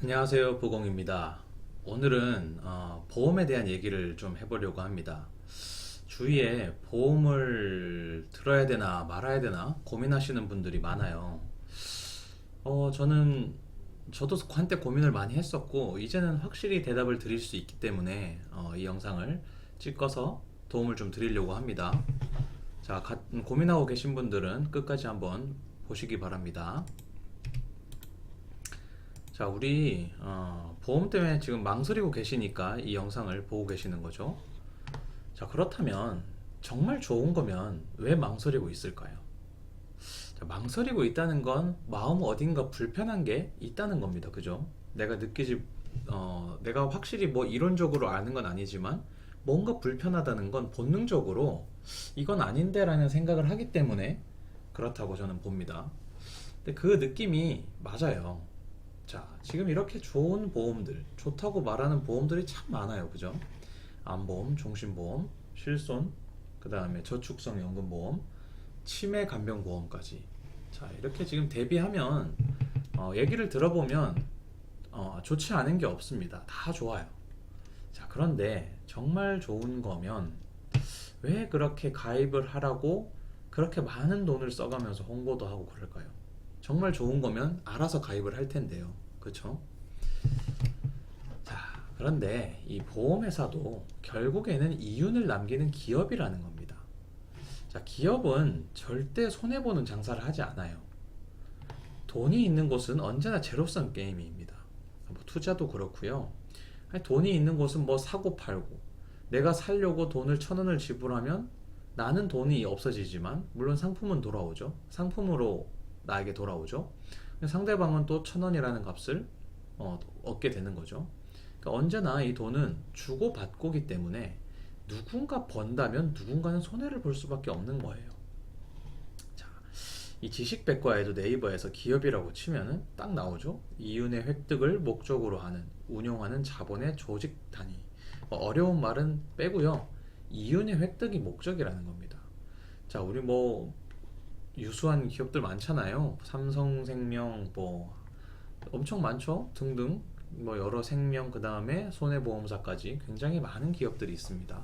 안녕하세요, 보공입니다. 오늘은 보험에 대한 얘기를 좀 해보려고 합니다. 주위에 보험을 들어야 되나 말아야 되나 고민하시는 분들이 많아요. 저도 한때 고민을 많이 했었고, 이제는 확실히 대답을 드릴 수 있기 때문에 이 영상을 찍어서 도움을 좀 드리려고 합니다. 자, 고민하고 계신 분들은 끝까지 한번 보시기 바랍니다. 자, 우리 보험 때문에 지금 망설이고 계시니까 이 영상을 보고 계시는 거죠. 자, 그렇다면 정말 좋은 거면 왜 망설이고 있을까요? 자, 망설이고 있다는 건 마음 어딘가 불편한 게 있다는 겁니다. 그죠? 내가 확실히 뭐 이론적으로 아는 건 아니지만 뭔가 불편하다는 건 본능적으로 이건 아닌데라는 생각을 하기 때문에 그렇다고 저는 봅니다. 근데 그 느낌이 맞아요. 자, 지금 이렇게 좋은 보험들, 좋다고 말하는 보험들이 참 많아요. 그죠? 암보험, 종신보험, 실손, 그 다음에 저축성 연금보험, 치매 간병보험까지. 자, 이렇게 지금 대비하면, 얘기를 들어보면, 좋지 않은 게 없습니다. 다 좋아요. 자, 그런데 정말 좋은 거면 왜 그렇게 가입을 하라고 그렇게 많은 돈을 써가면서 홍보도 하고 그럴까요? 정말 좋은 거면 알아서 가입을 할 텐데요. 그렇죠? 자, 그런데 이 보험회사도 결국에는 이윤을 남기는 기업이라는 겁니다. 자, 기업은 절대 손해보는 장사를 하지 않아요. 돈이 있는 곳은 언제나 제로섬 게임입니다. 뭐 투자도 그렇고요. 아니, 돈이 있는 곳은 뭐 사고 팔고, 내가 살려고 돈을 1,000원을 지불하면 나는 돈이 없어지지만 물론 상품은 돌아오죠. 상품으로 나에게 돌아오죠. 상대방은 또 1,000원이라는 값을 얻게 되는 거죠. 그러니까 언제나 이 돈은 주고받고기 때문에 누군가 번다면 누군가는 손해를 볼 수밖에 없는 거예요. 자, 이 지식백과에도 네이버에서 기업이라고 치면은 딱 나오죠. 이윤의 획득을 목적으로 하는, 운용하는 자본의 조직 단위. 어려운 말은 빼고요. 이윤의 획득이 목적이라는 겁니다. 자, 우리 뭐 유수한 기업들 많잖아요. 삼성생명 뭐 엄청 많죠. 등등 뭐 여러 생명 그 다음에 손해보험사까지 굉장히 많은 기업들이 있습니다.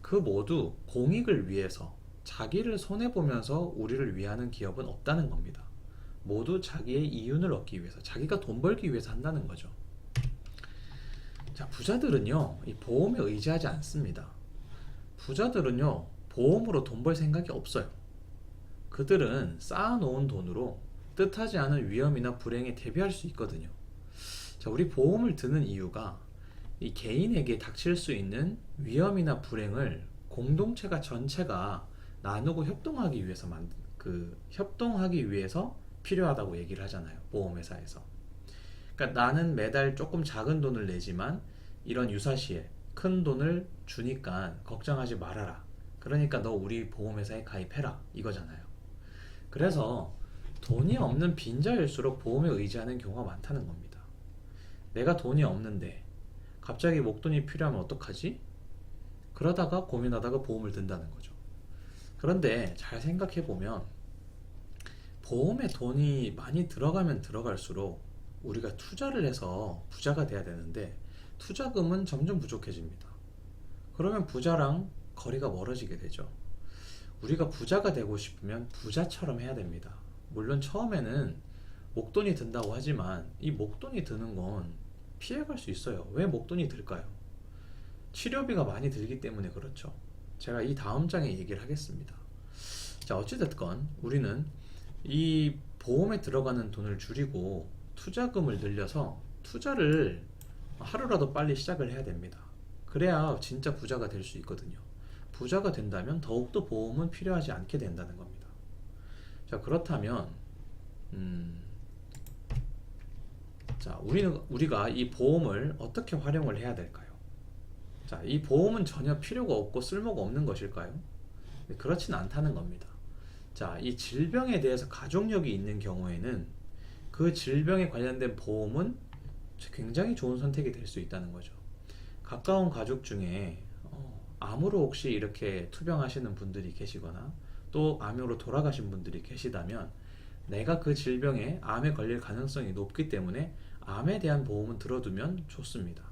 그 모두 공익을 위해서 자기를 손해보면서 우리를 위하는 기업은 없다는 겁니다. 모두 자기의 이윤을 얻기 위해서 자기가 돈 벌기 위해서 한다는 거죠. 자, 부자들은요 이 보험에 의지하지 않습니다. 부자들은요 보험으로 돈 벌 생각이 없어요. 그들은 쌓아놓은 돈으로 뜻하지 않은 위험이나 불행에 대비할 수 있거든요. 자, 우리 보험을 드는 이유가 이 개인에게 닥칠 수 있는 위험이나 불행을 공동체가 전체가 나누고 협동하기 위해서 협동하기 위해서 필요하다고 얘기를 하잖아요. 보험회사에서. 그러니까 나는 매달 조금 작은 돈을 내지만 이런 유사시에 큰 돈을 주니까 걱정하지 말아라. 그러니까 너 우리 보험회사에 가입해라. 이거잖아요. 그래서 돈이 없는 빈자일수록 보험에 의지하는 경우가 많다는 겁니다. 내가 돈이 없는데 갑자기 목돈이 필요하면 어떡하지? 그러다가 고민하다가 보험을 든다는 거죠. 그런데 잘 생각해보면 보험에 돈이 많이 들어가면 들어갈수록 우리가 투자를 해서 부자가 돼야 되는데 투자금은 점점 부족해집니다. 그러면 부자랑 거리가 멀어지게 되죠. 우리가 부자가 되고 싶으면 부자처럼 해야 됩니다. 물론 처음에는 목돈이 든다고 하지만 이 목돈이 드는 건 피해갈 수 있어요. 왜 목돈이 들까요? 치료비가 많이 들기 때문에 그렇죠. 제가 이 다음 장에 얘기를 하겠습니다. 자, 어찌됐건 우리는 이 보험에 들어가는 돈을 줄이고 투자금을 늘려서 투자를 하루라도 빨리 시작을 해야 됩니다. 그래야 진짜 부자가 될 수 있거든요. 부자가 된다면 더욱더 보험은 필요하지 않게 된다는 겁니다. 자, 그렇다면 자, 우리가 이 보험을 어떻게 활용을 해야 될까요? 자, 이 보험은 전혀 필요가 없고 쓸모가 없는 것일까요? 네, 그렇진 않다는 겁니다. 자, 이 질병에 대해서 가족력이 있는 경우에는 그 질병에 관련된 보험은 굉장히 좋은 선택이 될 수 있다는 거죠. 가까운 가족 중에 암으로 혹시 이렇게 투병하시는 분들이 계시거나 또 암으로 돌아가신 분들이 계시다면 내가 그 질병에 암에 걸릴 가능성이 높기 때문에 암에 대한 보험은 들어두면 좋습니다.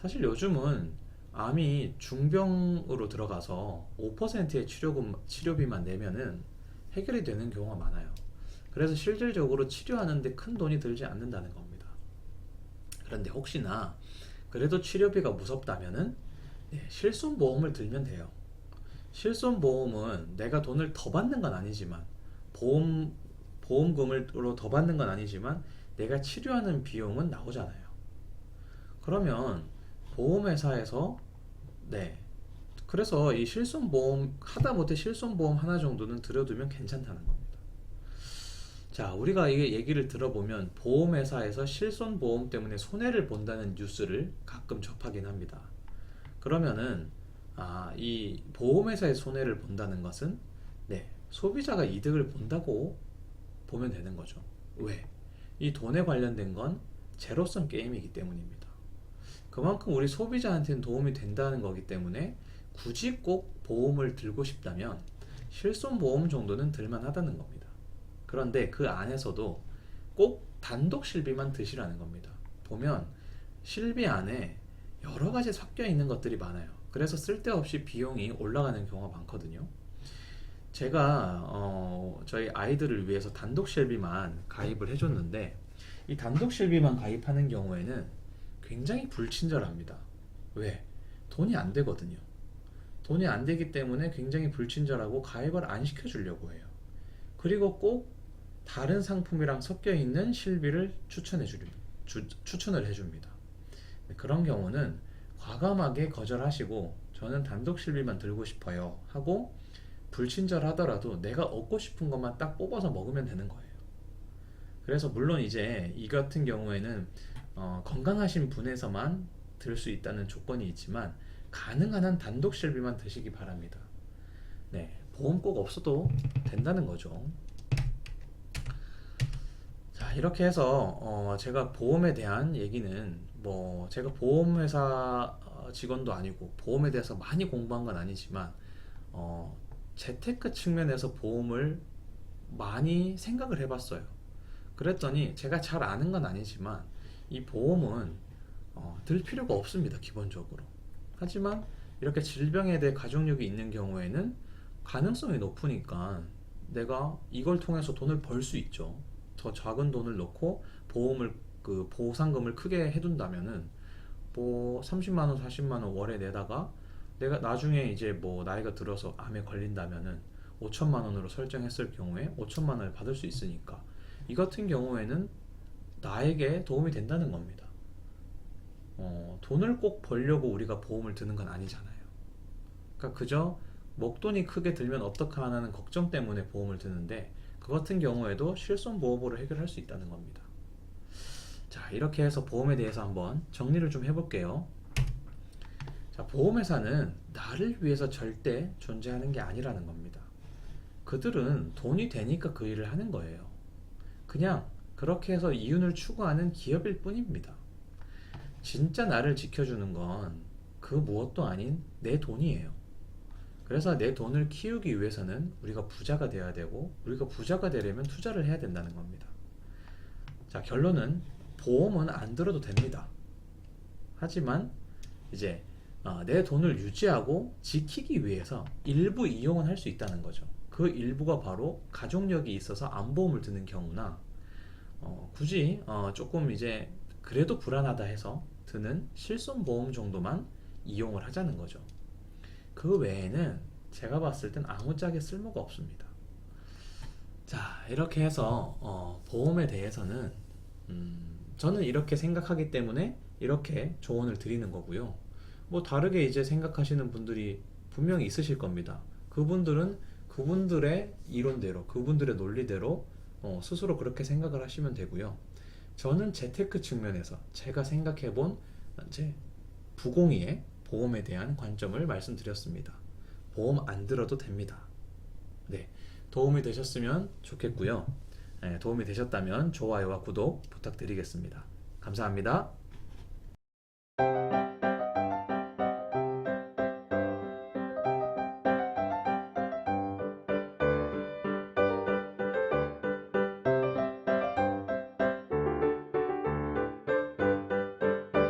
사실 요즘은 암이 중병으로 들어가서 5%의 치료비만 내면은 해결이 되는 경우가 많아요. 그래서 실질적으로 치료하는데 큰 돈이 들지 않는다는 겁니다. 그런데 혹시나 그래도 치료비가 무섭다면은 실손보험을 들면 돼요. 실손보험은 내가 돈을 더 받는 건 아니지만 보험금으로 더 받는 건 아니지만 내가 치료하는 비용은 나오잖아요. 그러면 보험회사에서 네 그래서 이 실손보험 하다못해 실손보험 하나 정도는 들여두면 괜찮다는 겁니다. 자, 우리가 이 얘기를 들어보면 보험회사에서 실손보험 때문에 손해를 본다는 뉴스를 가끔 접하긴 합니다. 그러면은 이 보험회사의 손해를 본다는 것은 소비자가 이득을 본다고 보면 되는 거죠. 왜? 이 돈에 관련된 건 제로섬 게임이기 때문입니다. 그만큼 우리 소비자한테는 도움이 된다는 거기 때문에 굳이 꼭 보험을 들고 싶다면 실손보험 정도는 들만하다는 겁니다. 그런데 그 안에서도 꼭 단독 실비만 드시라는 겁니다. 보면 실비 안에 여러 가지 섞여 있는 것들이 많아요. 그래서 쓸데없이 비용이 올라가는 경우가 많거든요. 제가 저희 아이들을 위해서 단독 실비만 가입을 해줬는데 이 단독 실비만 가입하는 경우에는 굉장히 불친절합니다. 왜? 돈이 안 되거든요. 돈이 안 되기 때문에 굉장히 불친절하고 가입을 안 시켜주려고 해요. 그리고 꼭 다른 상품이랑 섞여 있는 실비를 추천을 해줍니다. 그런 경우는 과감하게 거절하시고 저는 단독 실비만 들고 싶어요 하고 불친절하더라도 내가 얻고 싶은 것만 딱 뽑아서 먹으면 되는 거예요. 그래서 물론 이제 이 같은 경우에는 건강하신 분에서만 들 수 있다는 조건이 있지만 가능한 한 단독 실비만 드시기 바랍니다. 네, 보험 꼭 없어도 된다는 거죠. 자, 이렇게 해서 제가 보험에 대한 얘기는 뭐 제가 보험회사 직원도 아니고 보험에 대해서 많이 공부한 건 아니지만 재테크 측면에서 보험을 많이 생각을 해봤어요. 그랬더니 제가 잘 아는 건 아니지만 이 보험은 들 필요가 없습니다, 기본적으로. 하지만 이렇게 질병에 대해 가족력이 있는 경우에는 가능성이 높으니까 내가 이걸 통해서 돈을 벌 수 있죠. 더 작은 돈을 넣고 그 보상금을 크게 해둔다면은 뭐 30만 원, 40만 원 월에 내다가 내가 나중에 이제 뭐 나이가 들어서 암에 걸린다면은 5천만 원으로 설정했을 경우에 5천만 원을 받을 수 있으니까 이 같은 경우에는 나에게 도움이 된다는 겁니다. 돈을 꼭 벌려고 우리가 보험을 드는 건 아니잖아요. 그러니까 그저 목돈이 크게 들면 어떡하나 하는 걱정 때문에 보험을 드는데 그 같은 경우에도 실손보험으로 해결할 수 있다는 겁니다. 자, 이렇게 해서 보험에 대해서 한번 정리를 좀 해볼게요. 자, 보험회사는 나를 위해서 절대 존재하는 게 아니라는 겁니다. 그들은 돈이 되니까 그 일을 하는 거예요. 그냥 그렇게 해서 이윤을 추구하는 기업일 뿐입니다. 진짜 나를 지켜주는 건 그 무엇도 아닌 내 돈이에요. 그래서 내 돈을 키우기 위해서는 우리가 부자가 돼야 되고 우리가 부자가 되려면 투자를 해야 된다는 겁니다. 자, 결론은 보험은 안 들어도 됩니다. 하지만 이제 내 돈을 유지하고 지키기 위해서 일부 이용은 할 수 있다는 거죠. 그 일부가 바로 가족력이 있어서 암보험을 드는 경우나 굳이 조금 이제 그래도 불안하다 해서 드는 실손보험 정도만 이용을 하자는 거죠. 그 외에는 제가 봤을 땐 아무짝에 쓸모가 없습니다. 자, 이렇게 해서 보험에 대해서는 저는 이렇게 생각하기 때문에 이렇게 조언을 드리는 거고요. 뭐 다르게 이제 생각하시는 분들이 분명히 있으실 겁니다. 그분들은 그분들의 이론대로, 그분들의 논리대로 스스로 그렇게 생각을 하시면 되고요. 저는 재테크 측면에서 제가 생각해본 이제 부공이의 보험에 대한 관점을 말씀드렸습니다. 보험 안 들어도 됩니다. 네, 도움이 되셨으면 좋겠고요. 네, 도움이 되셨다면 좋아요와 구독 부탁드리겠습니다. 감사합니다.